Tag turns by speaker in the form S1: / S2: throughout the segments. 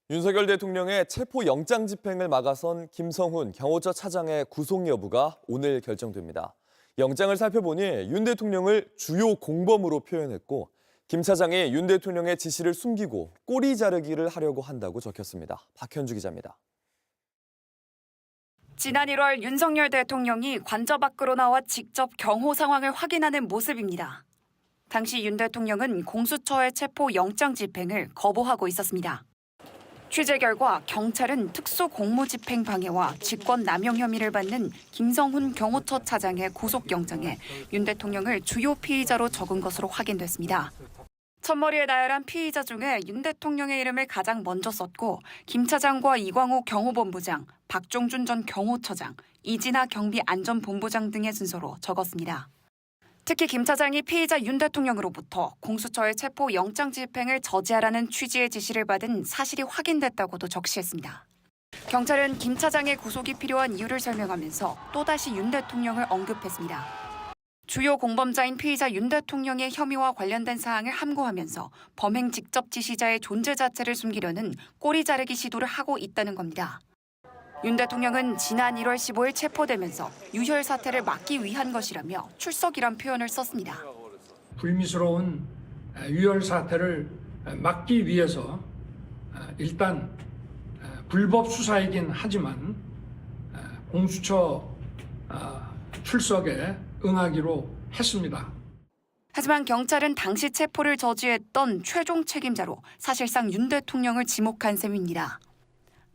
S1: 윤석열 대통령의 체포영장 집행을 막아선 김성훈 경호처 차장의 구속 여부가 오늘 결정됩니다. 영장을 살펴보니 윤 대통령을 주요 공범으로 표현했고 김 차장이 윤 대통령의 지시를 숨기고 꼬리 자르기를 하려고 한다고 적혔습니다. 박현주 기자입니다.
S2: 지난 1월 윤석열 대통령이 관저 밖으로 나와 직접 경호 상황을 확인하는 모습입니다. 당시 윤 대통령은 공수처의 체포 영장 집행을 거부하고 있었습니다. 취재 결과 경찰은 특수공무집행 방해와 직권남용 혐의를 받는 김성훈 경호처 차장의 구속영장에 윤 대통령을 주요 피의자로 적은 것으로 확인됐습니다. 첫머리에 나열한 피의자 중에 윤 대통령의 이름을 가장 먼저 썼고 김 차장과 이광호 경호본부장, 박종준 전 경호처장, 이진하 경비안전본부장 등의 순서로 적었습니다. 특히 김 차장이 피의자 윤 대통령으로부터 공수처의 체포 영장 집행을 저지하라는 취지의 지시를 받은 사실이 확인됐다고도 적시했습니다. 경찰은 김 차장의 구속이 필요한 이유를 설명하면서 또다시 윤 대통령을 언급했습니다. 주요 공범자인 피의자 윤 대통령의 혐의와 관련된 사항을 함구하면서 범행 직접 지시자의 존재 자체를 숨기려는 꼬리 자르기 시도를 하고 있다는 겁니다. 윤 대통령은 지난 1월 15일 체포되면서 유혈 사태를 막기 위한 것이라며 출석이란 표현을 썼습니다.
S3: 불미스러운 유혈 사태를 막기 위해서 일단 불법 수사이긴 하지만 공수처 출석에 응하기로 했습니다.
S2: 하지만 경찰은 당시 체포를 저지했던 최종 책임자로 사실상 윤 대통령을 지목한 셈입니다.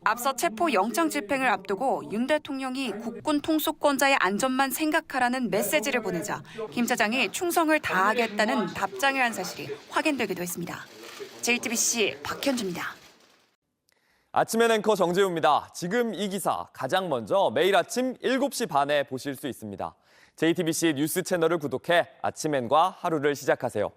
S2: 앞서 체포 영장 집행을 앞두고 윤 대통령이 국군 통수권자의 안전만 생각하라는 메시지를 보내자 김 차장이 충성을 다하겠다는 답장을 한 사실이 확인되기도 했습니다. JTBC 박현주입니다.
S1: 아침엔 앵커 정재우입니다. 지금 이 기사 가장 먼저 매일 아침 7시 반에 보실 수 있습니다. JTBC 뉴스 채널을 구독해 아침엔과 하루를 시작하세요.